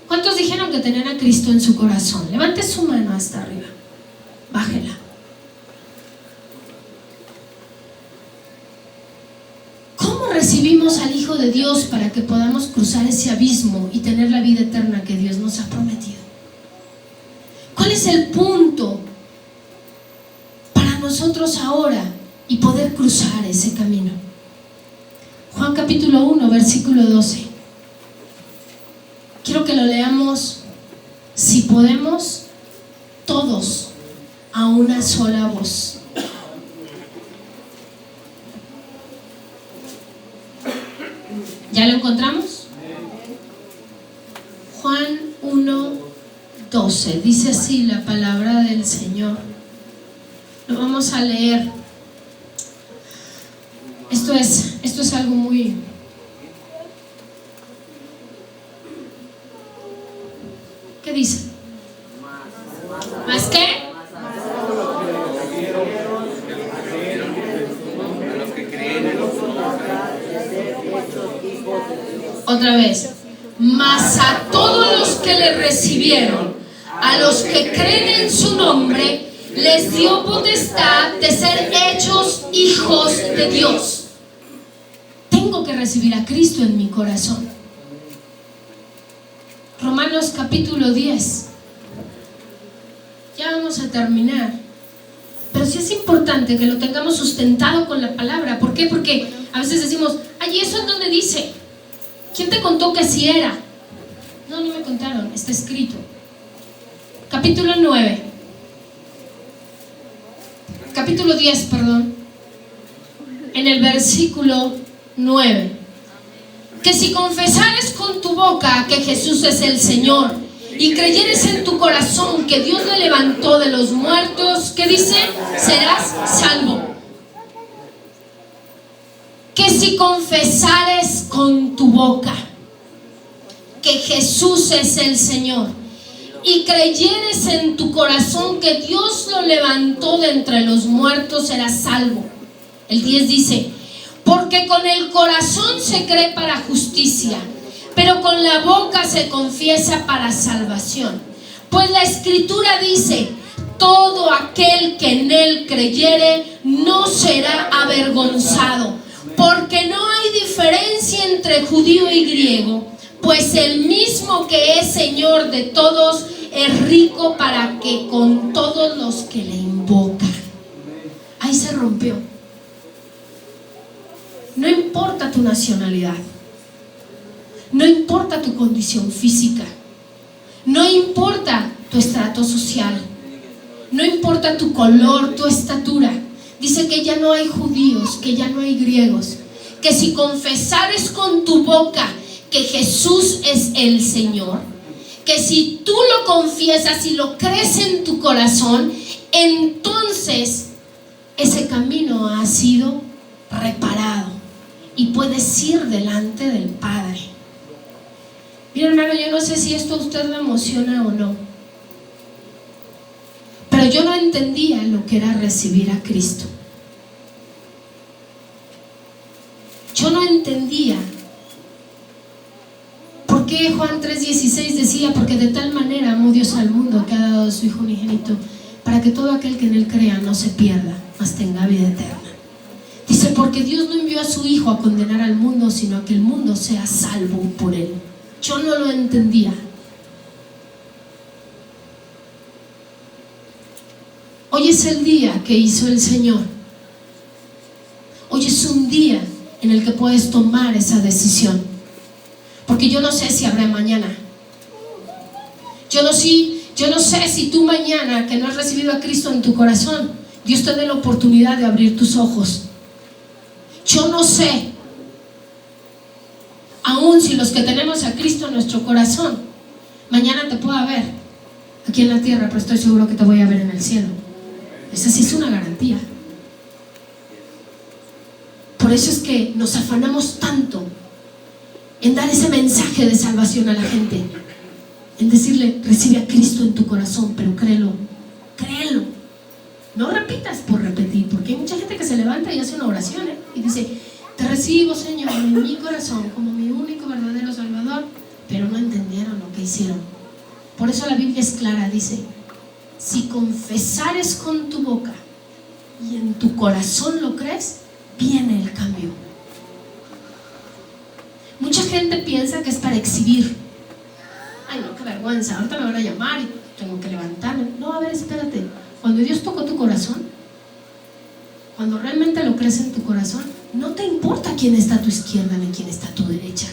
¿cuántos dijeron que tenían a Cristo en su corazón? Levante su mano hasta arriba, bájela. ¿Cómo recibimos al Hijo de Dios para que podamos cruzar ese abismo y tener la vida eterna que Dios nos ha prometido? ¿Cuál es el punto para nosotros ahora y poder cruzar ese camino? Juan capítulo 1, versículo 12. Quiero que lo leamos, si podemos, todos a una sola voz. ¿Ya lo encontramos? Juan 1, 12. Dice así la palabra del Señor. Lo vamos a leer. Esto es algo muy... ¿Qué dice? ¿Más qué? A los que creen en los Otra vez. Mas a todos los que le recibieron, a los que creen en su nombre, les dio potestad de ser hechos hijos de Dios. Tengo que recibir a Cristo en mi corazón. Romanos capítulo 10. Ya vamos a terminar. Pero sí es importante que lo tengamos sustentado con la palabra. ¿Por qué? Porque a veces decimos, ay, ¿eso en dónde dice? ¿Quién te contó que así era? No me contaron, está escrito. Capítulo 9. Capítulo 10, perdón. En el versículo 9. Que si confesares con tu boca que Jesús es el Señor y creyeres en tu corazón que Dios le levantó de los muertos, ¿qué dice? Serás salvo. Que si confesares con tu boca que Jesús es el Señor y creyeres en tu corazón que Dios lo levantó de entre los muertos, serás salvo. El 10 dice: porque con el corazón se cree para justicia, pero con la boca se confiesa para salvación. Pues la Escritura dice: todo aquel que en él creyere no será avergonzado, porque no hay diferencia entre judío y griego, pues el mismo que es Señor de todos es rico para que con todos los que le invocan. Ahí se rompió. No importa tu nacionalidad, no importa tu condición física, no importa tu estrato social, no importa tu color, tu estatura. Dice que ya no hay judíos, que ya no hay griegos, que si confesares con tu boca que Jesús es el Señor, que si tú lo confiesas y lo crees en tu corazón, entonces ese camino ha sido reparado y puedes ir delante del Padre. Mira, hermano, yo no sé si esto a usted le emociona o no, pero yo no entendía lo que era recibir a Cristo. Yo no entendía por qué Juan 3:16 decía: porque de tal manera amó Dios al mundo que ha dado a su Hijo unigénito, para que todo aquel que en él crea no se pierda, mas tenga vida eterna. Dice: porque Dios no envió a su Hijo a condenar al mundo, sino a que el mundo sea salvo por él. Yo no lo entendía. Hoy es el día que hizo el Señor. Hoy es un día en el que puedes tomar esa decisión, porque yo no sé si habrá mañana. Yo no sé si tú mañana, que no has recibido a Cristo en tu corazón, Dios te dé la oportunidad de abrir tus ojos. Yo no sé, aún si los que tenemos a Cristo en nuestro corazón, mañana te pueda ver aquí en la tierra, pero estoy seguro que te voy a ver en el cielo. Esa sí es una garantía. Por eso es que nos afanamos tanto en dar ese mensaje de salvación a la gente, en decirle: recibe a Cristo en tu corazón, pero créelo, créelo. No repitas por repetir, porque hay mucha gente que se levanta y hace una oración, y dice: te recibo, Señor, en mi corazón como mi único verdadero Salvador, pero no entendieron lo que hicieron. Por eso la Biblia es clara, dice: si confesares con tu boca y en tu corazón lo crees, viene el cambio. Mucha gente piensa que es para exhibir. Ay, no, qué vergüenza, ahorita me van a llamar y tengo que levantarme. No, a ver, espérate. Cuando Dios tocó tu corazón, cuando realmente lo crees en tu corazón, no te importa quién está a tu izquierda ni quién está a tu derecha.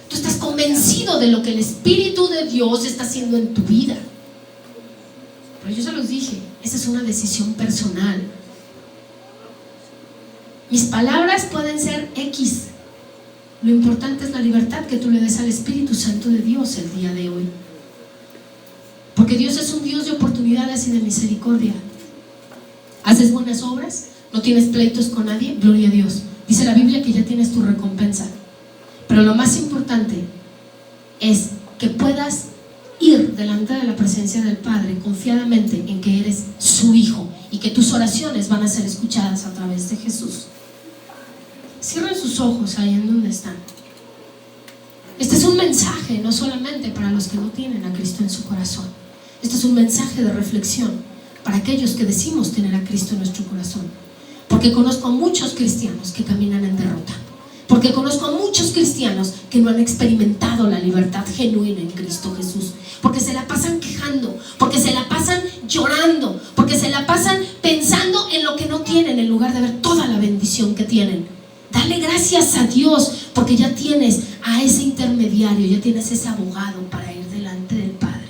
Tú estás convencido de lo que el Espíritu de Dios está haciendo en tu vida. Pero yo se los dije, esa es una decisión personal. Mis palabras pueden ser X. Lo importante es la libertad que tú le des al Espíritu Santo de Dios el día de hoy. Porque Dios es un Dios de oportunidades y de misericordia. Haces buenas obras, no tienes pleitos con nadie, gloria a Dios. Dice la Biblia que ya tienes tu recompensa. Pero lo más importante es que puedas ir delante de la presencia del Padre confiadamente en que eres su hijo y que tus oraciones van a ser escuchadas a través de Jesús. Cierren sus ojos ahí en donde están. Este es un mensaje no solamente para los que no tienen a Cristo en su corazón. Este es un mensaje de reflexión para aquellos que decimos tener a Cristo en nuestro corazón. Porque conozco a muchos cristianos que caminan en derrota. Porque conozco a muchos cristianos que no han experimentado la libertad genuina en Cristo Jesús. Porque se la pasan quejando, porque se la pasan llorando, porque se la pasan pensando en lo que no tienen en lugar de ver toda la bendición que tienen. Dale gracias a Dios porque ya tienes a ese intermediario, ya tienes ese abogado para ir delante del Padre.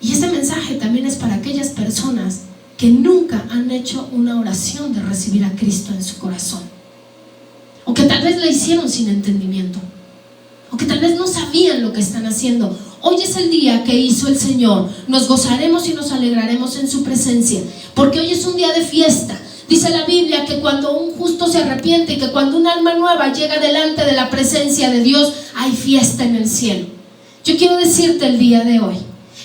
Y este mensaje también es para aquellas personas que nunca han hecho una oración de recibir a Cristo en su corazón, o que tal vez la hicieron sin entendimiento, o que tal vez no sabían lo que están haciendo. Hoy es el día que hizo el Señor. Nos gozaremos y nos alegraremos en su presencia, porque hoy es un día de fiesta. Dice la Biblia que cuando un justo se arrepiente y que cuando un alma nueva llega delante de la presencia de Dios, hay fiesta en el cielo. Yo quiero decirte el día de hoy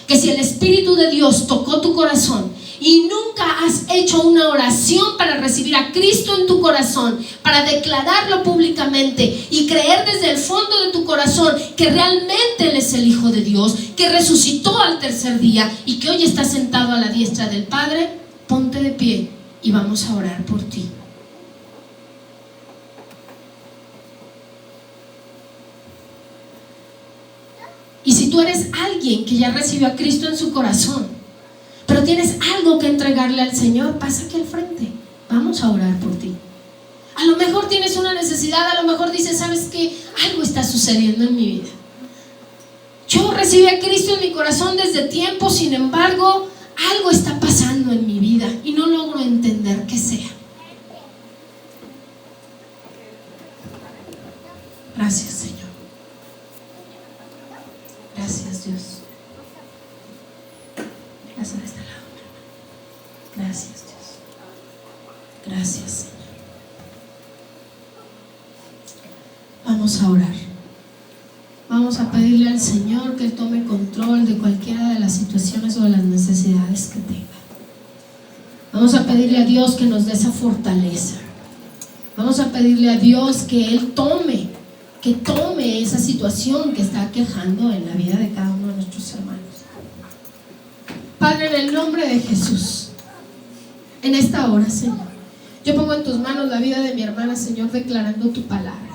que si el Espíritu de Dios tocó tu corazón y nunca has hecho una oración para recibir a Cristo en tu corazón, para declararlo públicamente y creer desde el fondo de tu corazón que realmente Él es el Hijo de Dios, que resucitó al tercer día y que hoy está sentado a la diestra del Padre, ponte de pie y vamos a orar por ti. Y si tú eres alguien que ya recibió a Cristo en su corazón, pero tienes algo que entregarle al Señor, pasa aquí al frente, vamos a orar por ti. A lo mejor tienes una necesidad, a lo mejor dices, ¿sabes qué? Algo está sucediendo en mi vida. Yo recibí a Cristo en mi corazón desde tiempo, sin embargo, algo está pasando en mi vida y no logro entender qué sea. Gracias, Señor. Gracias, Dios. Gracias de este lado, mi hermano. Gracias, Dios. Gracias, Señor. Vamos a orar. Vamos a pedirle al Señor que Él tome control de cualquiera de las situaciones o de las necesidades que tenga. Vamos a pedirle a Dios que nos dé esa fortaleza. Vamos a pedirle a Dios que Él tome esa situación que está aquejando en la vida de cada uno de nuestros hermanos. Padre, en el nombre de Jesús, en esta hora, Señor, yo pongo en tus manos la vida de mi hermana, Señor, declarando tu palabra.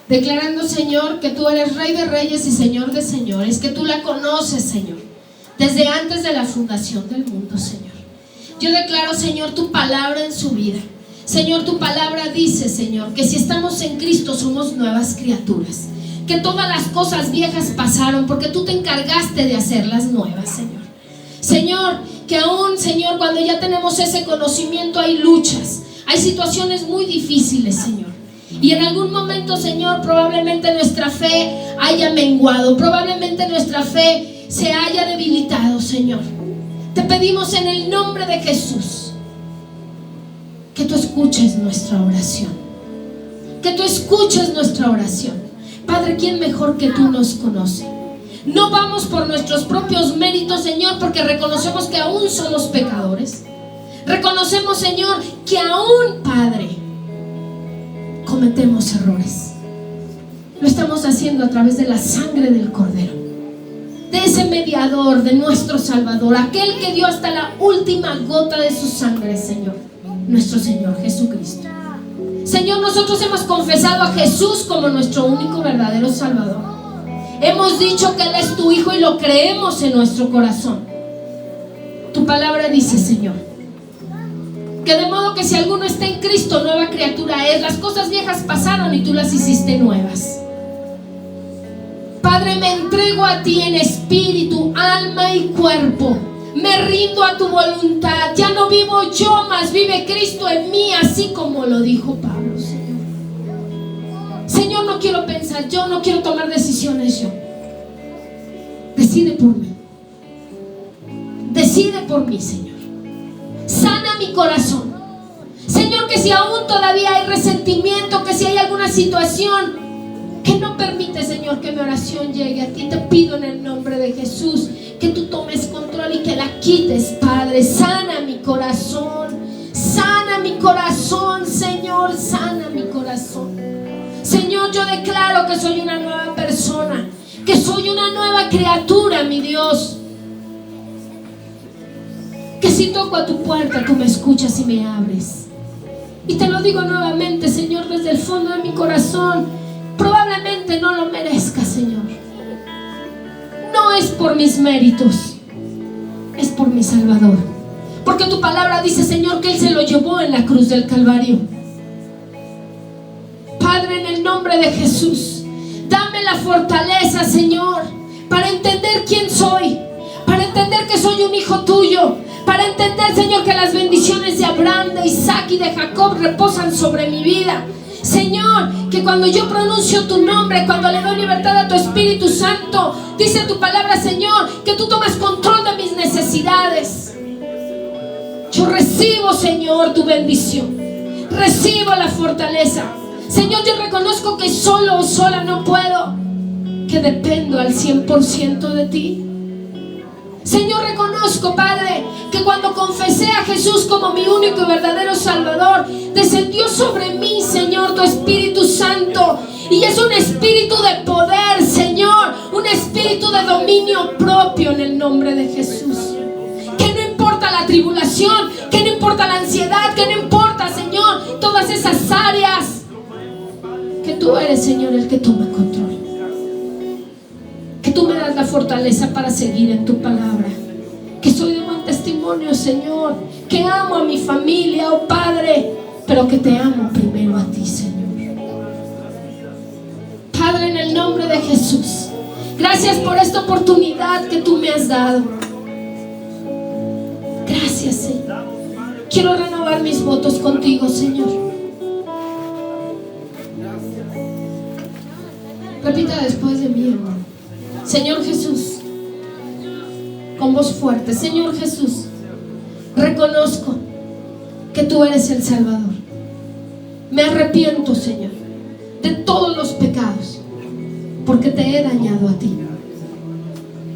Declarando, Señor, que tú eres Rey de Reyes y Señor de Señores, que tú la conoces, Señor, desde antes de la fundación del mundo, Señor. Yo declaro, Señor, tu palabra en su vida. Señor, tu palabra dice, Señor, que si estamos en Cristo somos nuevas criaturas, que todas las cosas viejas pasaron porque tú te encargaste de hacerlas nuevas, Señor. Señor, que aún, Señor, cuando ya tenemos ese conocimiento hay luchas, hay situaciones muy difíciles, Señor. Y en algún momento, Señor, probablemente nuestra fe haya menguado, probablemente nuestra fe se haya debilitado, Señor. Te pedimos en el nombre de Jesús que tú escuches nuestra oración, que tú escuches nuestra oración. Padre, ¿quién mejor que tú nos conoce? No vamos por nuestros propios méritos, Señor, porque reconocemos que aún somos pecadores. Reconocemos, Señor, que aún, Padre, cometemos errores. Lo estamos haciendo a través de la sangre del Cordero, de ese mediador, de nuestro Salvador, aquel que dio hasta la última gota de su sangre, Señor, nuestro Señor Jesucristo. Señor, nosotros hemos confesado a Jesús como nuestro único verdadero Salvador. Hemos dicho que Él es tu Hijo y lo creemos en nuestro corazón. Tu palabra dice, Señor, que de modo que si alguno está en Cristo, nueva criatura es. Las cosas viejas pasaron y tú las hiciste nuevas. Padre, me entrego a ti en espíritu, alma y cuerpo. Me rindo a tu voluntad. Ya no vivo yo, mas vive Cristo en mí, así como lo dijo Pablo, Señor. Señor, no quiero pensar yo, no quiero tomar decisiones yo. Decide por mí. Decide por mí, Señor. Sana mi corazón. Señor, que si aún todavía hay resentimiento, que si hay alguna situación que no permite, Señor, que mi oración llegue a ti, te pido en el nombre de Jesús que tú tomes control y que la quites, Padre. Sana mi corazón, Señor, sana mi corazón. Señor, yo declaro que soy una nueva persona, que soy una nueva criatura, mi Dios. Que si toco a tu puerta, tú me escuchas y me abres. Y te lo digo nuevamente, Señor, desde el fondo de mi corazón. Probablemente no lo merezca, Señor. No es por mis méritos, es por mi Salvador. Porque tu palabra dice, Señor, que Él se lo llevó en la cruz del Calvario. Padre, en el nombre de Jesús, dame la fortaleza, Señor, para entender quién soy, para entender que soy un hijo tuyo, para entender, Señor, que las bendiciones de Abraham, de Isaac y de Jacob reposan sobre mi vida. Señor, que cuando yo pronuncio tu nombre, cuando le doy libertad a tu Espíritu Santo, dice tu palabra, Señor, que tú tomas control de mis necesidades. Yo recibo, Señor, tu bendición. Recibo la fortaleza. Señor, yo reconozco que solo o sola no puedo, que dependo al 100% de ti. Señor, reconozco, Padre, que cuando confesé a Jesús como mi único y verdadero Salvador, descendió sobre mí, Señor, tu Espíritu Santo. Y es un espíritu de poder, Señor, un espíritu de dominio propio en el nombre de Jesús. Que no importa la tribulación, que no importa la ansiedad, que no importa, Señor, todas esas áreas, que tú eres, Señor, el que toma control. Que tú me das la fortaleza para seguir en tu palabra. Que soy de buen testimonio, Señor. Que amo a mi familia, oh Padre, pero que te amo primero a ti, Señor. Padre, en el nombre de Jesús, gracias por esta oportunidad que tú me has dado. Gracias, Señor. Quiero renovar mis votos contigo, Señor. Repita después de mí, hermano. Señor Jesús, con voz fuerte. Señor Jesús, reconozco que tú eres el Salvador. Me arrepiento, Señor, de todos los pecados, porque te he dañado a ti.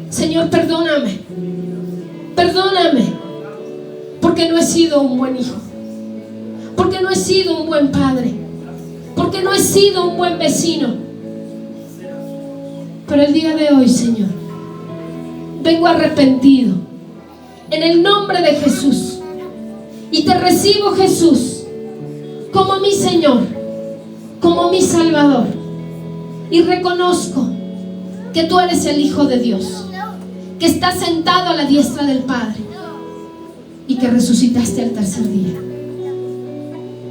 Señor, perdóname. Perdóname, porque no he sido un buen hijo, porque no he sido un buen padre, porque no he sido un buen vecino. Pero el día de hoy, Señor, vengo arrepentido en el nombre de Jesús, y te recibo, Jesús, como mi Señor, como mi Salvador, y reconozco que tú eres el Hijo de Dios, que estás sentado a la diestra del Padre y que resucitaste al tercer día.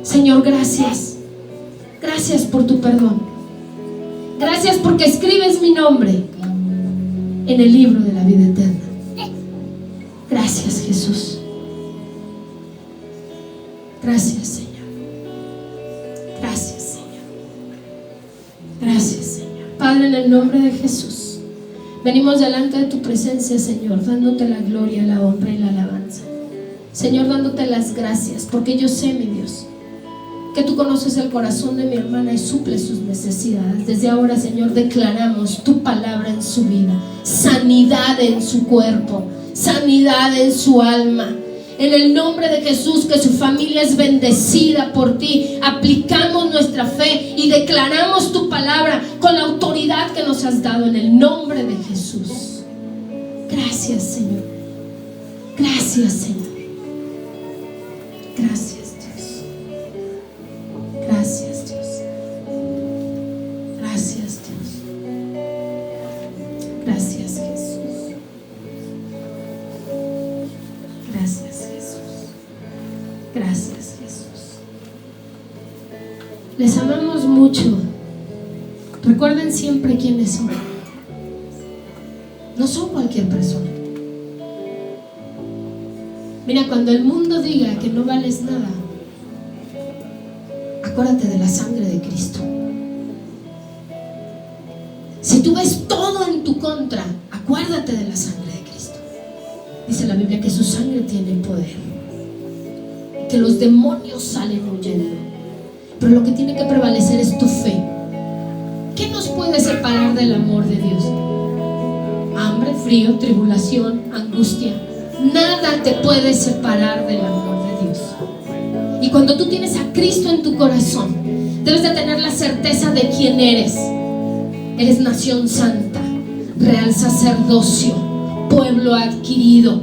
Señor, gracias. Gracias por tu perdón. Gracias porque escribes mi nombre en el libro de la vida eterna. Gracias, Jesús. Gracias, Señor. Gracias, Señor. Gracias, Señor. Padre, en el nombre de Jesús, venimos delante de tu presencia, Señor, dándote la gloria, la honra y la alabanza. Señor, dándote las gracias, porque yo sé, mi Dios, que tú conoces el corazón de mi hermana y suples sus necesidades. Desde ahora, Señor, declaramos tu palabra en su vida, sanidad en su cuerpo, sanidad en su alma. En el nombre de Jesús, que su familia es bendecida por ti. Aplicamos nuestra fe y declaramos tu palabra con la autoridad que nos has dado en el nombre de Jesús. Gracias, Señor. Gracias, Señor. Gracias, Dios. Gracias, Dios. Gracias, Dios. Gracias, Jesús. Gracias, Jesús. Gracias, Jesús. Les amamos mucho. Recuerden siempre quiénes son. No son cualquier persona. Mira, cuando el mundo diga que no vales nada, acuérdate de la sangre de Cristo. Si tú ves todo en tu contra, acuérdate de la sangre de Cristo. Dice la Biblia que su sangre tiene poder, que los demonios salen huyendo. Pero lo que tiene que prevalecer es tu fe. ¿Qué nos puede separar del amor de Dios? Hambre, frío, tribulación, angustia. Nada te puede separar del amor de Dios. Y cuando tú tienes a Cristo en tu corazón, debes de tener la certeza de quién eres. Eres nación santa, real sacerdocio, pueblo adquirido,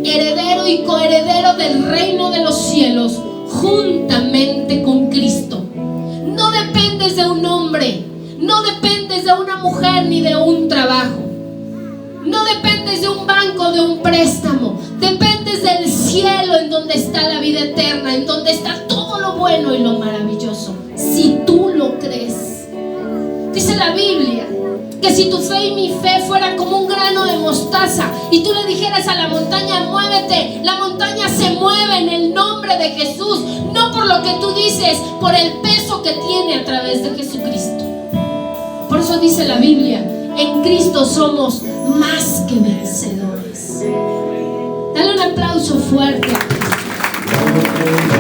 heredero y coheredero del reino de los cielos, juntamente con Cristo. No dependes de un hombre, no dependes de una mujer ni de un trabajo. No dependes de un banco, de un préstamo. Dependes del cielo, en donde está la vida eterna, en donde está todo lo bueno y lo maravilloso. Si tú lo crees. Dice la Biblia que si tu fe y mi fe fueran como un grano de mostaza y tú le dijeras a la montaña, muévete, la montaña se mueve en el nombre de Jesús. No por lo que tú dices, por el peso que tiene a través de Jesucristo. Por eso dice la Biblia, en Cristo somos más que vencedores. Dale un aplauso fuerte a Cristo.